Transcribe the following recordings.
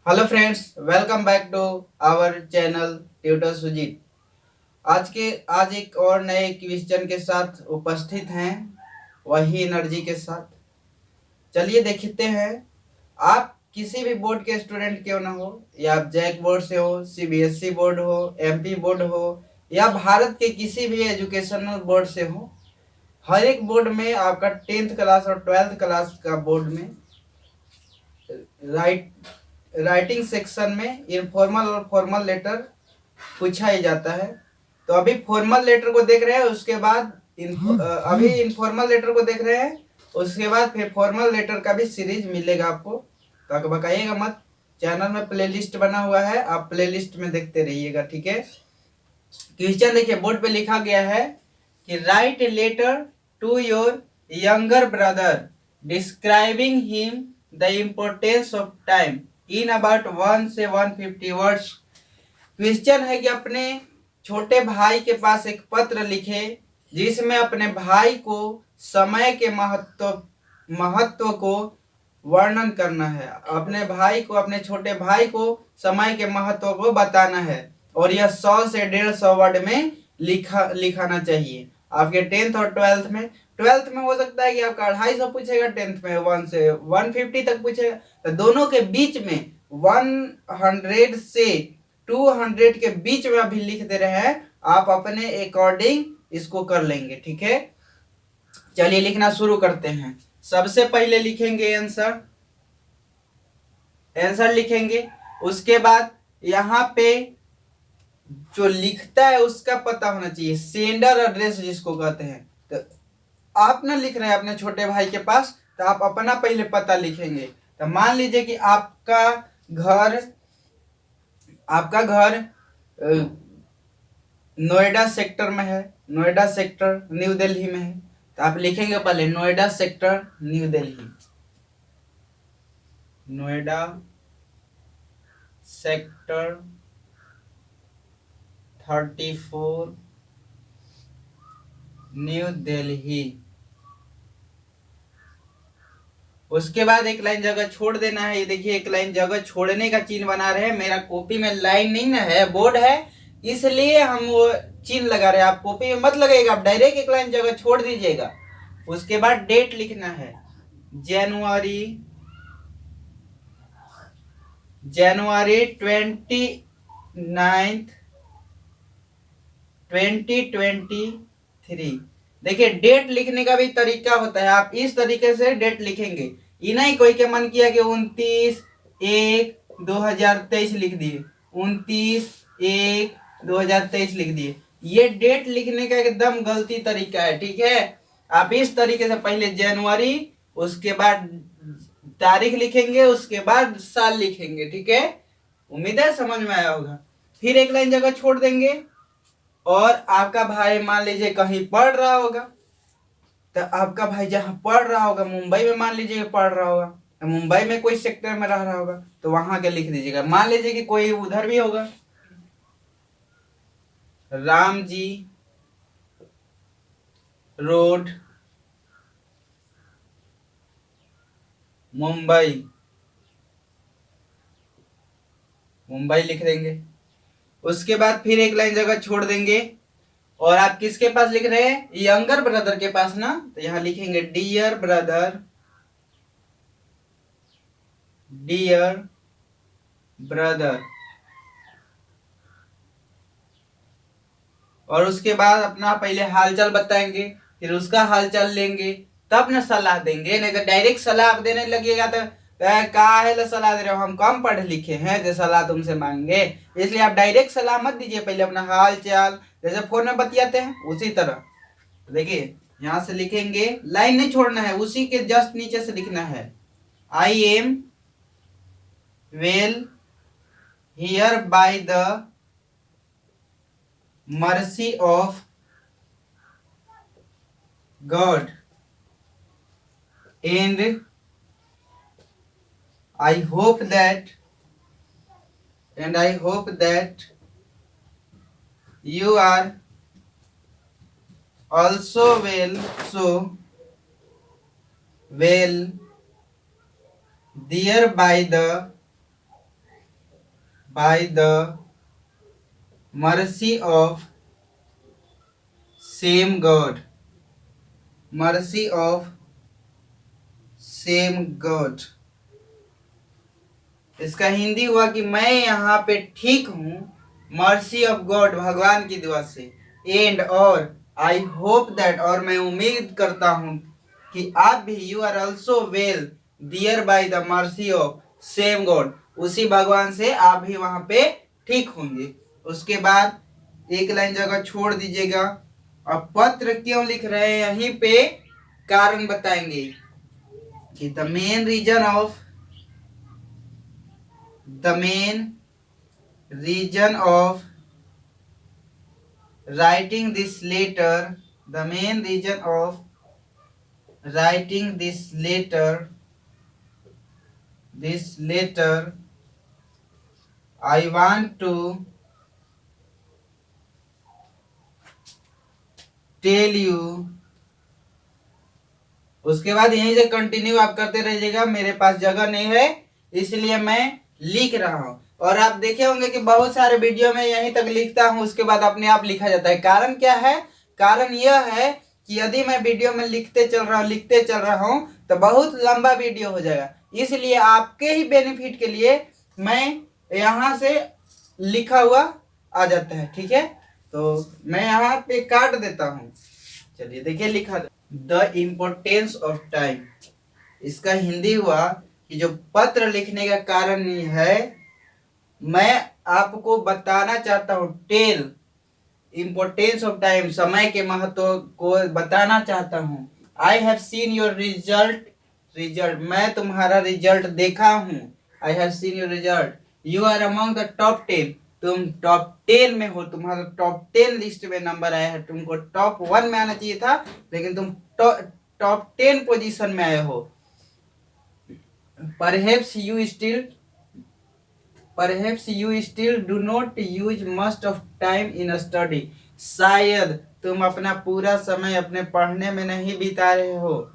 Hello friends, welcome back to our channel tutor Sujit. आज एक और नए क्वेश्चन के साथ उपस्थित हैं, वही एनर्जी के साथ। चलिए देखते हैं। आप किसी भी बोर्ड के स्टूडेंट क्यों ना हो, या आप जैक बोर्ड से हो, सीबीएसई बोर्ड हो, एमपी बोर्ड हो, या भारत के किसी भी एजुकेशनल बोर्ड से हो, हर एक बोर्ड में आपका 10th क्लास और 12th क्लास का बोर्ड में राइटिंग सेक्शन में इनफॉर्मल और फॉर्मल लेटर पूछा ही जाता है। तो अभी फॉर्मल लेटर को देख रहे हैं, उसके बाद अभी इनफॉर्मल लेटर को देख रहे हैं, उसके बाद फिर फॉर्मल लेटर का भी सीरीज मिलेगा आपको। तो आप बताइएगा मत। चैनल में प्लेलिस्ट बना हुआ है, आप प्लेलिस्ट में देखते रहिएगा, ठीक है। क्वेश्चन देखिए, बोर्ड पे लिखा गया है कि write a letter to your younger brother describing him the importance of time in about 1 से 150 वर्ड्स। क्वेश्चन है कि अपने छोटे भाई के पास एक पत्र लिखे जिसमें अपने भाई को समय के महत्व को वर्णन करना है। अपने भाई को, अपने छोटे भाई को समय के महत्व को बताना है, और यह 100 से 150 वर्ड में लिखाना चाहिए। आपके 10th और 12th में हो सकता है कि आपका 250 पूछेगा, 10th में 1 से 150 तक पूछेगा। तो दोनों के बीच में 100 से 200 के बीच में अभी लिख दे रहे हैं, आप अपने अकॉर्डिंग इसको कर लेंगे, ठीक है। चलिए लिखना शुरू करते हैं। सबसे पहले लिखेंगे आंसर लिखेंगे। उसके बाद यहाँ पे जो लिखता है उसका पता होना चाहिए, सेंडर एड्रेस जिसको कहते हैं। तो आप ना लिख रहे हैं अपने छोटे भाई के पास, तो आप अपना पहले पता लिखेंगे। तो मान लीजिए कि आपका घर नोएडा सेक्टर में है, नोएडा सेक्टर न्यू दिल्ली में है। तो आप लिखेंगे पहले Noida sector new Delhi, Noida sector 34 new Delhi. उसके बाद एक लाइन जगह छोड़ देना है। ये देखिए, एक लाइन जगह छोड़ने का चिन्ह बना रहे हैं। मेरा कॉपी में लाइन नहीं ना है, बोर्ड है, इसलिए हम वो चिन्ह लगा रहे हैं। आप कॉपी में मत लगाइएगा, आप डायरेक्ट एक लाइन जगह छोड़ दीजिएगा। उसके बाद डेट लिखना है, जनवरी 29th 2023। देखिए, डेट लिखने का भी तरीका होता है। आप इस तरीके से डेट लिखेंगे। ये नहीं कोई के मन किया कि 29/1/2023 लिख दिए, 29/1/2023 लिख दिए। ये डेट लिखने का एकदम गलती तरीका है, ठीक है। आप इस तरीके से पहले जनवरी, उसके बाद तारीख लिखेंगे, उसके बाद साल लिखेंगे, ठीक है। उम्मीद है समझ में आया होगा। फिर एक लाइन जगह छोड़ देंगे, और आपका भाई मान लीजिए कहीं पढ़ रहा होगा। तो आपका भाई जहां पढ़ रहा होगा, मुंबई में मान लीजिए पढ़ रहा होगा, तो मुंबई में कोई सेक्टर में रह रहा होगा, तो वहां के लिख दीजिएगा। मान लीजिए कि कोई उधर भी होगा, राम जी रोड मुंबई, मुंबई लिख देंगे। उसके बाद फिर एक लाइन जगह छोड़ देंगे, और आप किसके पास लिख रहे हैं? यंगर ब्रदर के पास ना। तो यहां लिखेंगे डियर ब्रदर, डियर ब्रदर। और उसके बाद अपना पहले हालचाल बताएंगे, फिर उसका हालचाल लेंगे, तब ना सलाह देंगे। नहीं तो डायरेक्ट सलाह आप देने लगिएगा तो कहा है सलाह दे रहे हो, हम कम पढ़े लिखे हैं जो सलाह तुमसे मांगे। इसलिए आप डायरेक्ट सलाह मत दीजिए, पहले अपना हाल चाल जैसे फोन में बतियाते हैं उसी तरह। देखिए, यहां से लिखेंगे, लाइन नहीं छोड़ना है, उसी के जस्ट नीचे से लिखना है, I am well here by the mercy of God and I hope that you are also well, so well there by the by the mercy of same God, mercy of same God। इसका हिंदी हुआ कि मैं यहाँ पे ठीक हूँ mercy of God, भगवान की दुआ से। एंड और आई होप दैट, और मैं उम्मीद करता हूँ कि आप भी you are also well there by the mercy of same god, उसी भगवान से आप भी वहां पे ठीक होंगे। उसके बाद एक लाइन जगह छोड़ दीजिएगा। अब पत्र क्यों लिख रहे हैं यहीं पे कारण बताएंगे कि the main reason of the main reason of writing this letter, the main reason of writing this letter I want to tell you। उसके बाद यहीं से कंटिन्यू आप करते रहिएगा, मेरे पास जगह नहीं है इसलिए मैं लिख रहा हूं। और आप देखे होंगे कि बहुत सारे वीडियो में यहीं तक लिखता हूं, उसके बाद अपने आप लिखा जाता है। कारण क्या है? कारण यह है कि यदि मैं वीडियो में लिखते चल रहा हूं तो बहुत लंबा वीडियो हो जाएगा, इसलिए आपके ही बेनिफिट के लिए मैं यहां से लिखा हुआ आ जाता है। ठीक है, तो मैं यहाँ पे काट देता हूं। चलिए देखिए, लिखा द इम्पोर्टेंस ऑफ टाइम। इसका हिंदी हुआ कि जो पत्र लिखने का कारण नहीं है, मैं आपको बताना चाहता हूँ, टेल इम्पोर्टेंस ऑफ टाइम, समय के महत्व को बताना चाहता हूँ। I have seen your result, मैं तुम्हारा रिजल्ट देखा हूँ। I have seen your result, you are among the top 10, तुम टॉप 10 में हो, तुम्हारा टॉप 10 लिस्ट में नंबर आया है। तुमको टॉप 1 में आना चाहिए था, लेकिन तुम टॉप 10 पोजीशन में आए हो। Perhaps you still do not use much of time in study, शायद तुम अपना पूरा समय अपने पढ़ने में नहीं बिता रहे हो।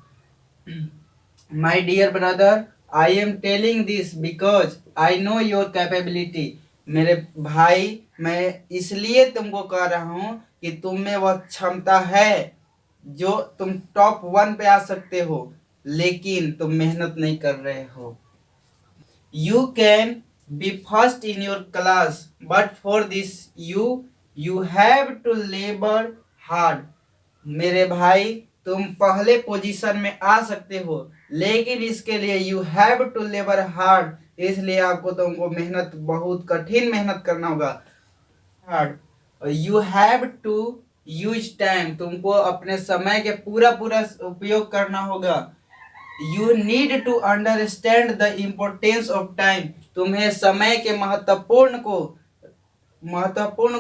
My dear brother, I am telling this because I know your capability, मेरे भाई मैं इसलिए तुमको कह रहा हूं कि तुम में वह क्षमता है जो तुम टॉप 1 पे आ सकते हो, लेकिन तुम मेहनत नहीं कर रहे हो। You can be first in your class, but for this you have to labor hard। मेरे भाई तुम पहले पोजीशन में आ सकते हो, लेकिन इसके लिए you have to labour hard, इसलिए आपको तुमको मेहनत, बहुत कठिन मेहनत करना होगा। Hard. You have to use time, तुमको अपने समय के पूरा उपयोग करना होगा। You need to understand the importance of time, तुम्हें समय के महत्वपूर्ण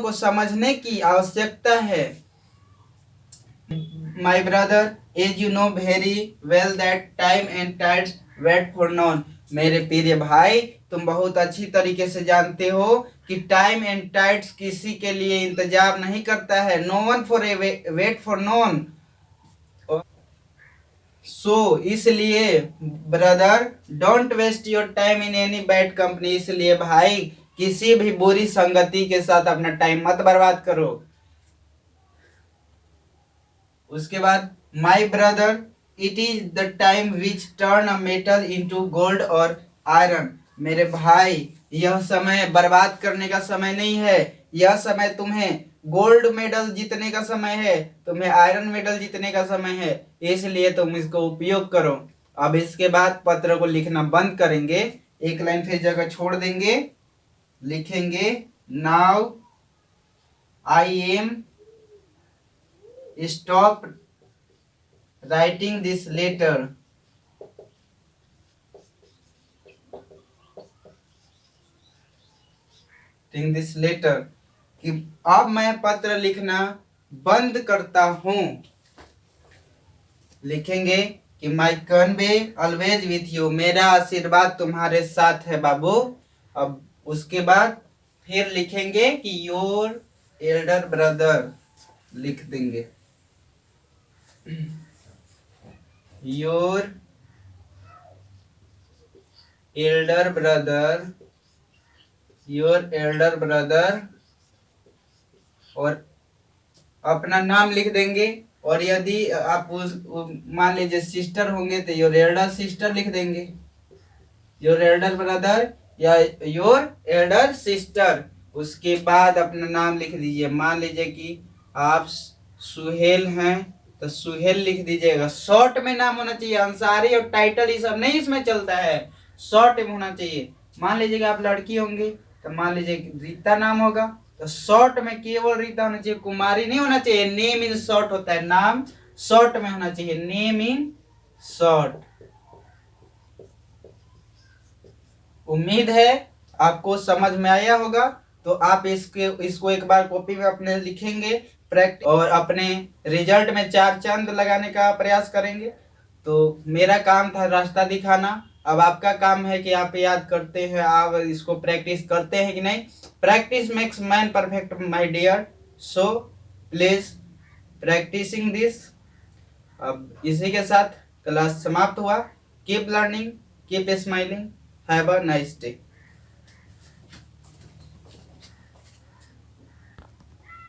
को समझने की आवश्यकता है। My brother, as you know very well that time and tides wait for none, मेरे प्रिय भाई तुम बहुत अच्छी तरीके से जानते हो कि टाइम एंड टाइड्स किसी के लिए इंतजार नहीं करता है। No one for a wait for none. So इसलिए brother, don't waste your time in any bad company, इसलिए भाई किसी भी बुरी संगति के साथ अपना टाइम मत बर्बाद करो। उसके बाद my brother, it is the time which turn a metal into gold और आयरन, मेरे भाई यह समय बर्बाद करने का समय नहीं है, यह समय तुम्हें गोल्ड मेडल जीतने का समय है, तुम्हें आयरन मेडल जीतने का समय है, इसलिए तुम इसको उपयोग करो। अब इसके बाद पत्र को लिखना बंद करेंगे, एक लाइन फिर जगह छोड़ देंगे, लिखेंगे now I am stop writing this letter, कि अब मैं पत्र लिखना बंद करता हूं। लिखेंगे कि माई कन्वे ऑलवेज विथ यू, मेरा आशीर्वाद तुम्हारे साथ है बाबू। अब उसके बाद फिर लिखेंगे कि योर एल्डर ब्रदर, लिख देंगे your Elder brother your Elder brother, और अपना नाम लिख देंगे। और यदि आप मान लीजिए सिस्टर होंगे तो योर एल्डर सिस्टर लिख देंगे, योर एल्डर ब्रदर या योर एल्डर सिस्टर। उसके बाद अपना नाम लिख दीजिए। मान लीजिए कि आप सुहेल हैं तो सुहेल लिख दीजिएगा। शॉर्ट में नाम होना चाहिए, अंसारी और टाइटल ये सब नहीं इसमें चलता है, शॉर्ट में होना चाहिए। मान लीजिए कि आप लड़की होंगे तो मान लीजिए कि रीता नाम होगा तो शॉर्ट में केवल रीता होना चाहिए, कुमारी नहीं होना चाहिए। नेम इन शॉर्ट होता है, नाम शॉर्ट में होना चाहिए, नेम इन शॉर्ट। उम्मीद है आपको समझ में आया होगा। तो आप इसको एक बार कॉपी में अपने लिखेंगे प्रैक्टिस, और अपने रिजल्ट में 4 चांद लगाने का प्रयास करेंगे। तो मेरा काम था रास्ता दिखाना, अब आपका काम है कि आप याद करते हैं, आप इसको प्रैक्टिस करते हैं कि नहीं। Practice makes man perfect my dear, so please practicing this. अब इसी के साथ क्लास समाप्त हुआ। Keep learning, keep smiling, have a nice day.